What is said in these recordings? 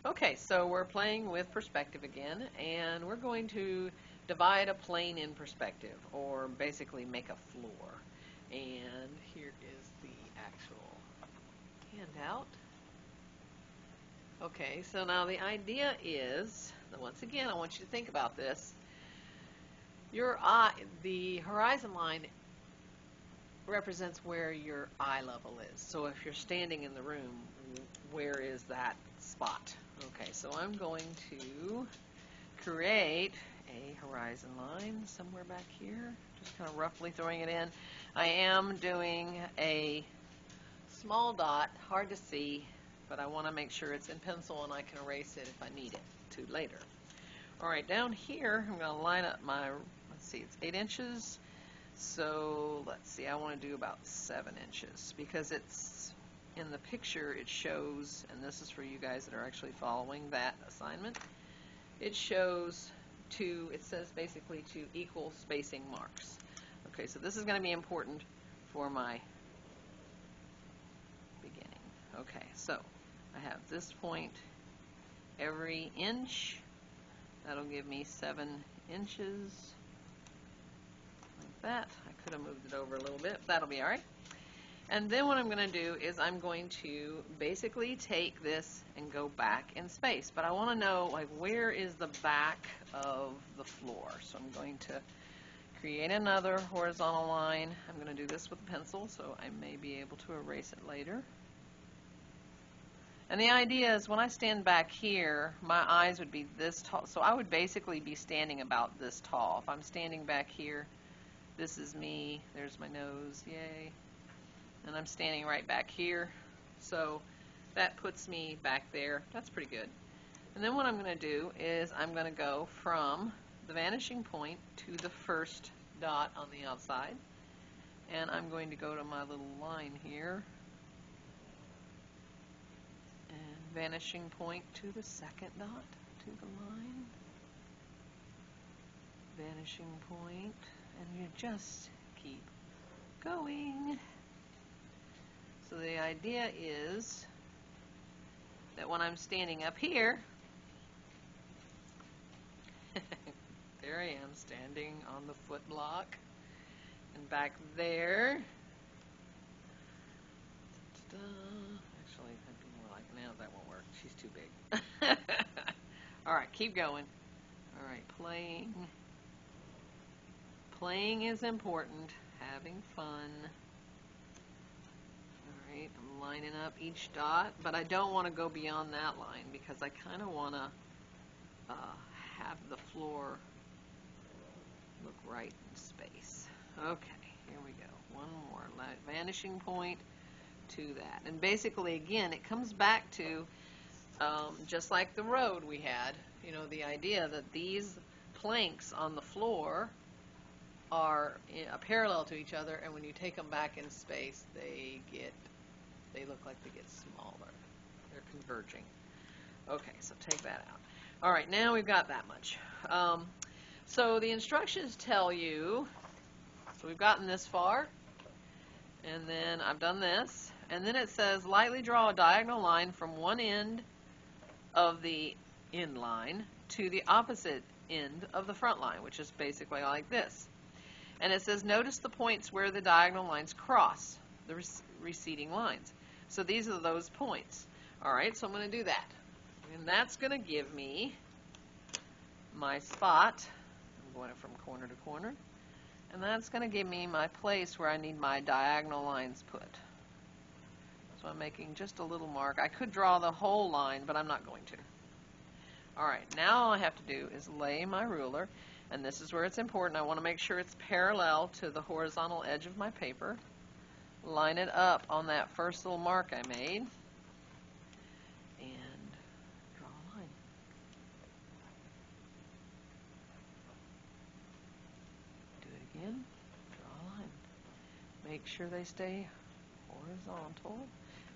Okay, so we're playing with perspective again, and we're going to divide a plane in perspective, or basically make a floor. And here is the actual handout. Okay, so now the idea is, once again, I want you to think about this. Your eye, the horizon line represents where your eye level is. So if you're standing in the room, where is that spot? Okay, so I'm going to create a horizon line somewhere back here, just kind of roughly throwing it in. I am doing a small dot, hard to see, but I want to make sure it's in pencil and I can erase it if I need it to later. Alright, down here I'm going to line up my, let's see, it's 8 inches. So let's see, I want to do about 7 inches because it's in the picture it shows, and this is for you guys that are actually following that assignment, it shows it says basically 2 equal spacing marks. Okay, so this is going to be important for my beginning. Okay, so I have this point every inch. That'll give me 7 inches. Like that. I could have moved it over a little bit, but that'll be alright. And then what I'm going to do is I'm going to basically take this and go back in space. But I want to know, like, where is the back of the floor? So I'm going to create another horizontal line. I'm going to do this with a pencil, so I may be able to erase it later. And the idea is when I stand back here, my eyes would be this tall. So I would basically be standing about this tall. If I'm standing back here, this is me. There's my nose. Yay. And I'm standing right back here, so that puts me back there. That's pretty good. And then what I'm going to do is I'm going to go from the vanishing point to the first dot on the outside, and I'm going to go to my little line here, and vanishing point to the second dot, to the line, vanishing point, and you just keep going. So the idea is that when I'm standing up here, there I am standing on the foot block, and back there, actually that'd be more like, no, that won't work, she's too big. Alright, keep going. Alright, playing is important, having fun. I'm lining up each dot, but I don't want to go beyond that line because I kind of want to have the floor look right in space. Okay, here we go. One more vanishing point to that. And basically, again, it comes back to just like the road we had, you know, the idea that these planks on the floor are parallel to each other, and when you take them back in space, they look like they get smaller. They're converging. Okay, so take that out. All right, now we've got that much. So the instructions tell you, so we've gotten this far, and then I've done this, and then it says lightly draw a diagonal line from one end of the end line to the opposite end of the front line, which is basically like this. And it says notice the points where the diagonal lines cross the receding lines. So these are those points. Alright, so I'm going to do that. And that's going to give me my spot. I'm going from corner to corner. And that's going to give me my place where I need my diagonal lines put. So I'm making just a little mark. I could draw the whole line, but I'm not going to. Alright, now all I have to do is lay my ruler. And this is where it's important. I want to make sure it's parallel to the horizontal edge of my paper. Line it up on that first little mark I made, and draw a line. Do it again, draw a line. Make sure they stay horizontal.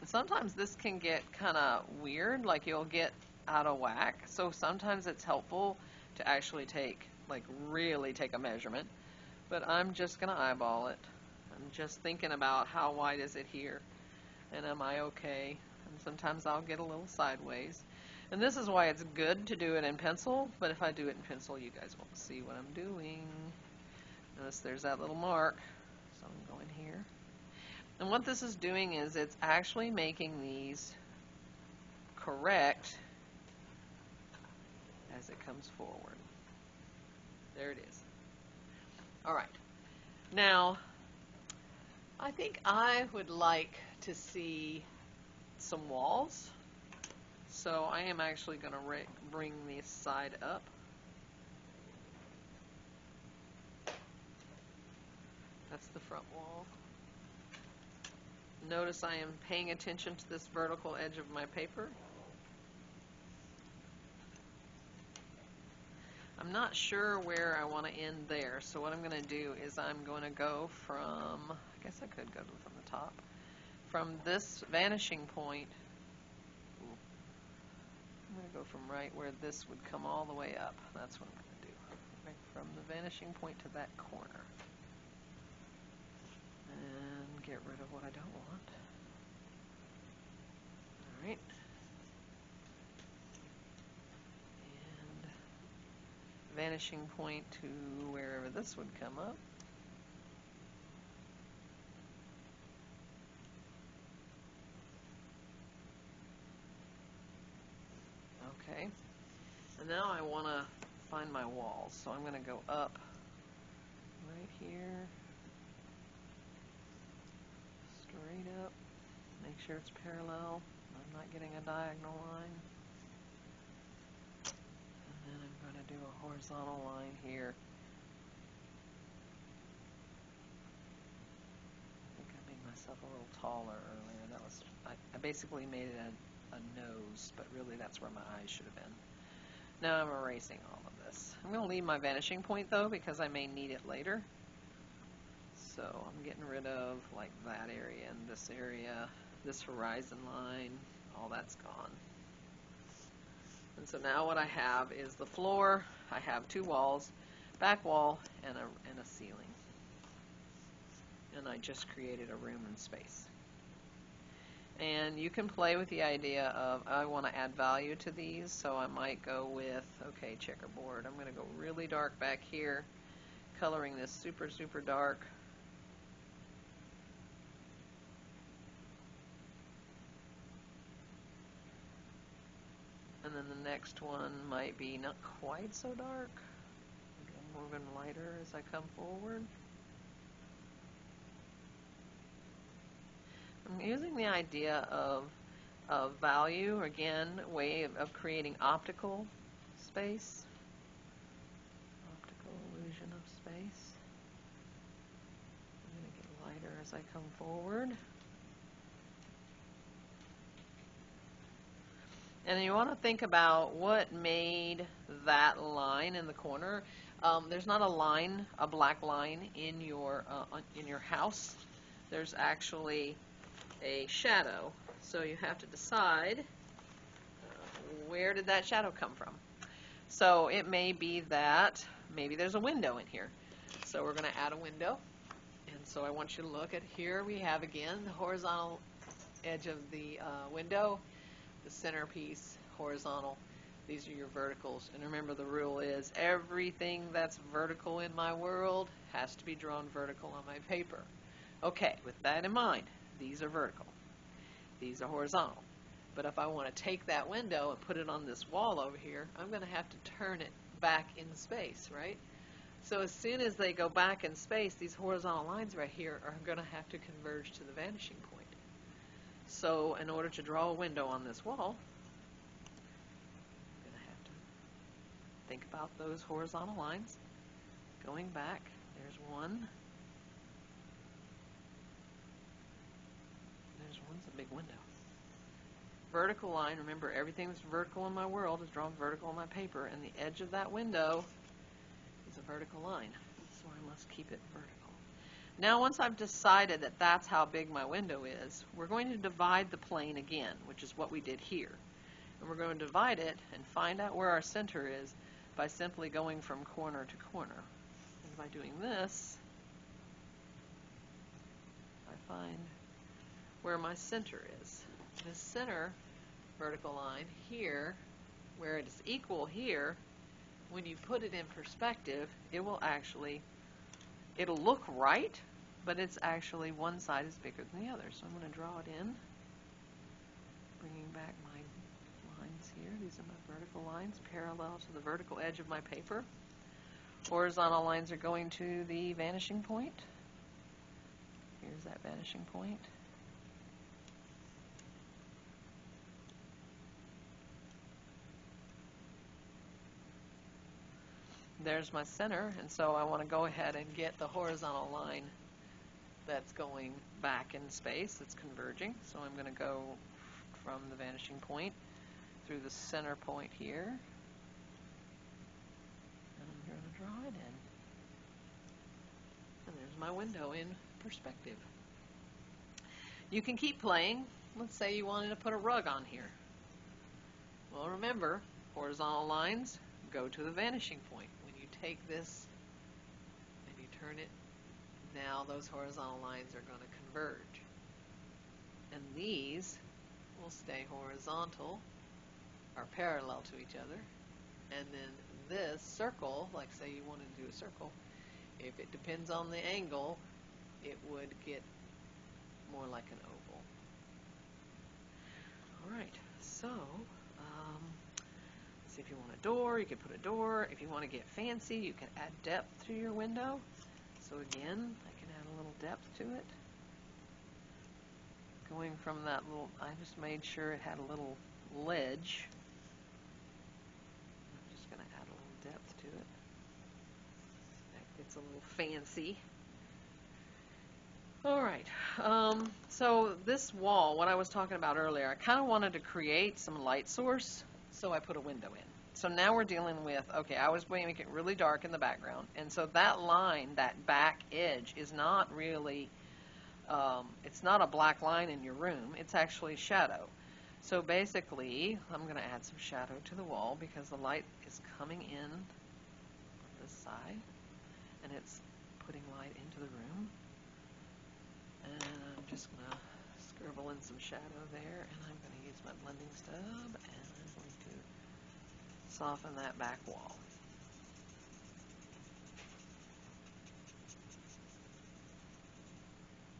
And sometimes this can get kind of weird, like you'll get out of whack. So sometimes it's helpful to actually really take a measurement. But I'm just going to eyeball it. I'm just thinking about how wide is it here, and am I okay? And sometimes I'll get a little sideways. And this is why it's good to do it in pencil, but if I do it in pencil, you guys won't see what I'm doing. Notice there's that little mark, so I'm going here. And what this is doing is it's actually making these correct as it comes forward. There it is. All right. Now, I think I would like to see some walls. So I am actually going to bring this side up. That's the front wall. Notice I am paying attention to this vertical edge of my paper. I'm not sure where I want to end there, so what I'm going to do is I'm going to go from, I guess I could go from the top, from this vanishing point. I'm going to go from right where this would come all the way up. That's what I'm going to do. Right from the vanishing point to that corner. And get rid of what I don't want. Alright. And vanishing point to wherever this would come up. Okay. And now I want to find my walls, so I'm going to go up right here, straight up, make sure it's parallel, I'm not getting a diagonal line, and then I'm going to do a horizontal line here. I think I made myself a little taller earlier. That was, I basically made it a nose, but really that's where my eyes should have been. Now I'm erasing all of this. I'm going to leave my vanishing point though because I may need it later. So I'm getting rid of like that area and this horizon line, all that's gone. And so now what I have is the floor. I have two walls, back wall and a ceiling. And I just created a room and space. And you can play with the idea of, I want to add value to these, so I might go with, okay, checkerboard. I'm going to go really dark back here, coloring this super, super dark. And then the next one might be not quite so dark. I'm moving lighter as I come forward. I'm using the idea of value, again, a way of creating optical space. Optical illusion of space. I'm going to get lighter as I come forward. And you want to think about what made that line in the corner. There's not a line, a black line in your house. There's actually a shadow. So you have to decide where did that shadow come from. So it may be that maybe there's a window in here. So we're going to add a window. And so I want you to look at here. We have again the horizontal edge of the window, the centerpiece, horizontal. These are your verticals. And remember, the rule is everything that's vertical in my world has to be drawn vertical on my paper. Okay, with that in mind, these are vertical. These are horizontal. But if I want to take that window and put it on this wall over here, I'm going to have to turn it back in space, right? So as soon as they go back in space, these horizontal lines right here are going to have to converge to the vanishing point. So in order to draw a window on this wall, I'm going to have to think about those horizontal lines. Going back, there's one. There's one's a big window. Vertical line, remember everything that's vertical in my world is drawn vertical on my paper, and the edge of that window is a vertical line. So I must keep it vertical. Now once I've decided that that's how big my window is, we're going to divide the plane again, which is what we did here. And we're going to divide it and find out where our center is by simply going from corner to corner. And by doing this, I find where my center is. This center vertical line here where it is equal here, when you put it in perspective, it will actually, it'll look right, but it's actually one side is bigger than the other. So I'm going to draw it in, bringing back my lines here. These are my vertical lines parallel to the vertical edge of my paper. Horizontal lines are going to the vanishing point. Here's that vanishing point. There's my center, and so I want to go ahead and get the horizontal line that's going back in space, that's converging. So I'm going to go from the vanishing point through the center point here, and I'm going to draw it in. And there's my window in perspective. You can keep playing. Let's say you wanted to put a rug on here. Well, remember, horizontal lines go to the vanishing point. When you take this and you turn it, now those horizontal lines are going to converge. And these will stay horizontal, or parallel to each other. And then this circle, like say you wanted to do a circle, if it depends on the angle, it would get more like an oval. Alright, so let's see, if you want a door, you can put a door. If you want to get fancy, you can add depth to your window. So again, I can add a little depth to it. Going from that little, I just made sure it had a little ledge. I'm just going to add a little depth to it. It's a little fancy. Alright, so this wall, what I was talking about earlier, I kind of wanted to create some light source, so I put a window in. So now we're dealing with, okay, I was going to make it really dark in the background, and so that line, that back edge, is not really, it's not a black line in your room, it's actually shadow. So basically, I'm going to add some shadow to the wall because the light is coming in on this side, and it's putting light into the room. And I'm just going to scribble in some shadow there, and I'm going to use my blending stub, and I'm going to soften that back wall.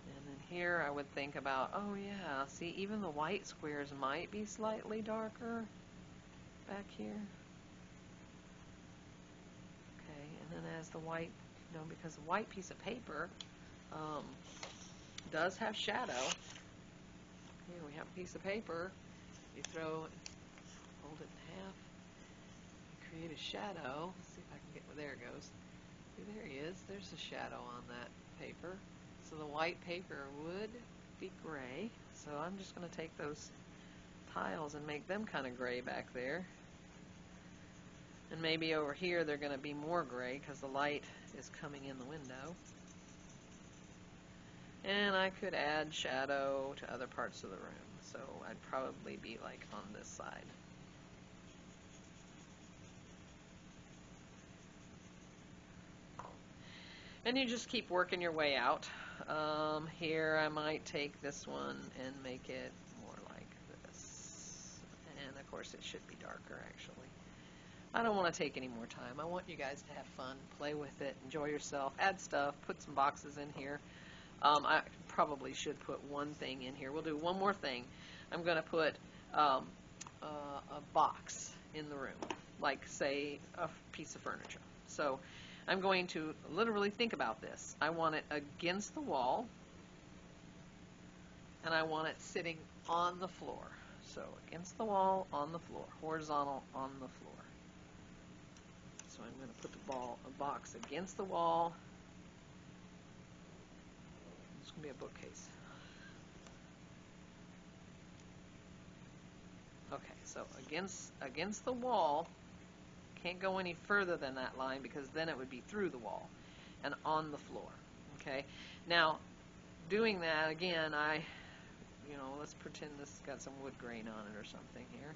And then here I would think about, oh yeah, see, even the white squares might be slightly darker back here. Okay, and then as the white, you know, because the white piece of paper does have shadow. Here we have a piece of paper. You throw, hold it in half, you create a shadow. Let's see if I can get, well, there it goes. See, there he is. There's a shadow on that paper. So the white paper would be gray. So I'm just going to take those tiles and make them kind of gray back there. And maybe over here they're going to be more gray because the light is coming in the window. And I could add shadow to other parts of the room. So I'd probably be like on this side. And you just keep working your way out. Here I might take this one and make it more like this. And of course it should be darker actually. I don't want to take any more time. I want you guys to have fun, play with it, enjoy yourself, add stuff, put some boxes in here. I probably should put one thing in here. We'll do one more thing. I'm going to put a box in the room, like say a piece of furniture. So I'm going to literally think about this. I want it against the wall, and I want it sitting on the floor. So against the wall, on the floor, horizontal on the floor. So I'm going to put a box against the wall. It's going to be a bookcase. Okay, so against the wall, can't go any further than that line because then it would be through the wall and on the floor. Okay, now doing that again, let's pretend this has got some wood grain on it or something here.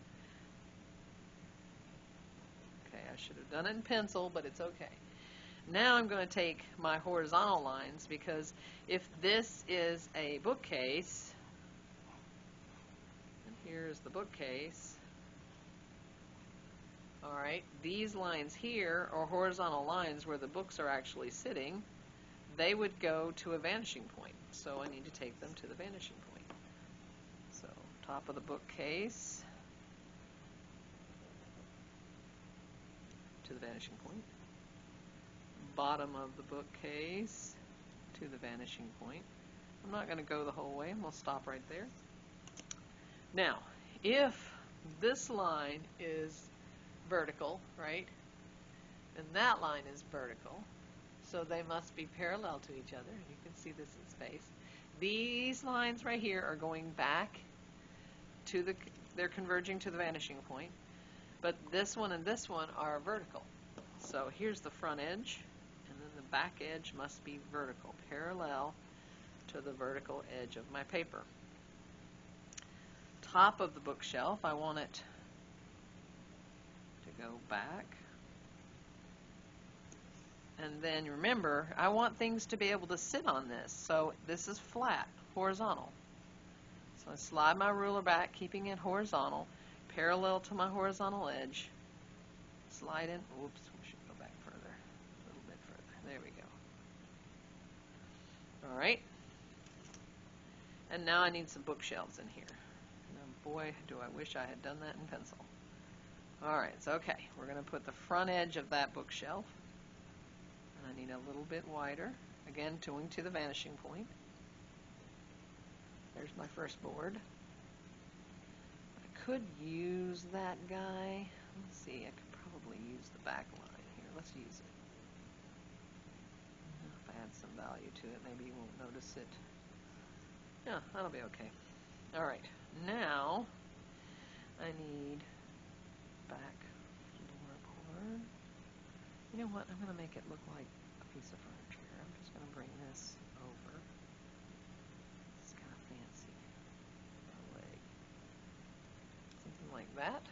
Okay, I should have done it in pencil, but it's okay. Now I'm going to take my horizontal lines because if this is a bookcase, and here's the bookcase, All right, these lines here are horizontal lines where the books are actually sitting. They would go to a vanishing point, so I need to take them to the vanishing point. So top of the bookcase to the vanishing point, bottom of the bookcase to the vanishing point. I'm not going to go the whole way, I'm going to stop right there. Now, if this line is vertical, right, and that line is vertical, so they must be parallel to each other, and you can see this in space. These lines right here are going back to they're converging to the vanishing point, but this one and this one are vertical. So here's the front edge, and then the back edge must be vertical, parallel to the vertical edge of my paper. Top of the bookshelf, I want it to go back. And then remember, I want things to be able to sit on this. So this is flat, horizontal. So I slide my ruler back, keeping it horizontal, parallel to my horizontal edge. Slide in. Oops, we should go back further, a little bit further. There we go. All right. And now I need some bookshelves in here. Now, boy, do I wish I had done that in pencil. All right, so okay, we're going to put the front edge of that bookshelf. And I need a little bit wider. Again, going to the vanishing point. There's my first board. I could use that guy. Let's see, I could probably use the back line here. Let's use it. If I add some value to it, maybe you won't notice it. Yeah, that'll be okay. All right, now I need back floor board. You know what? I'm going to make it look like a piece of furniture. I'm just going to bring this over. It's kind of fancy. A leg. Something like that.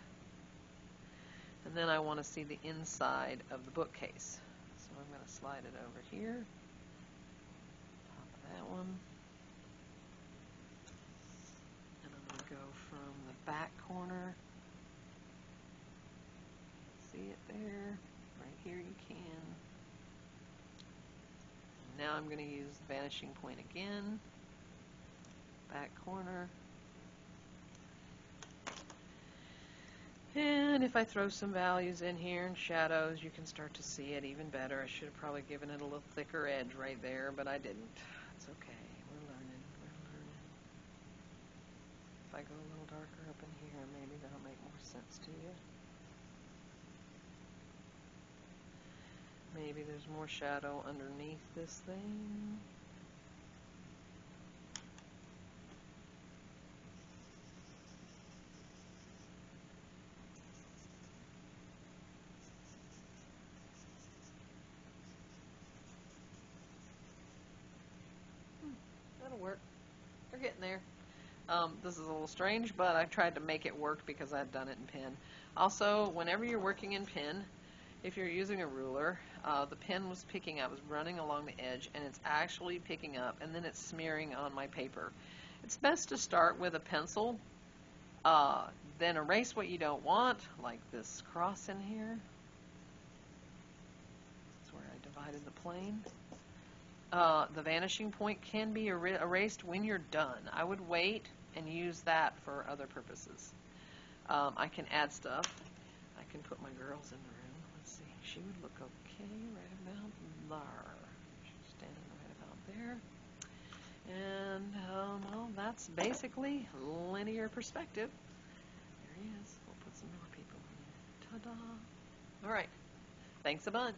And then I want to see the inside of the bookcase. So I'm going to slide it over here. Top of that one. And I'm going to go from the back corner. See it there? Right here you can. Now I'm going to use the vanishing point again. Back corner. And if I throw some values in here and shadows, you can start to see it even better. I should have probably given it a little thicker edge right there, but I didn't. It's okay. We're learning. We're learning. If I go a little darker up in here, maybe that'll make more sense to you. Maybe there's more shadow underneath this thing. That'll work. We're getting there. This is a little strange, but I tried to make it work because I'd done it in pen. Also, whenever you're working in pen, if you're using a ruler, the pen was picking up, was running along the edge, and it's actually picking up, and then it's smearing on my paper. It's best to start with a pencil, then erase what you don't want, like this cross in here. That's where I divided the plane. The vanishing point can be erased when you're done. I would wait and use that for other purposes. I can add stuff. I can put my girls in the room. Let's see. She would look okay right about there. She's standing right about there. And, well, that's basically linear perspective. There he is. We'll put some more people in there. Ta-da! All right. Thanks a bunch.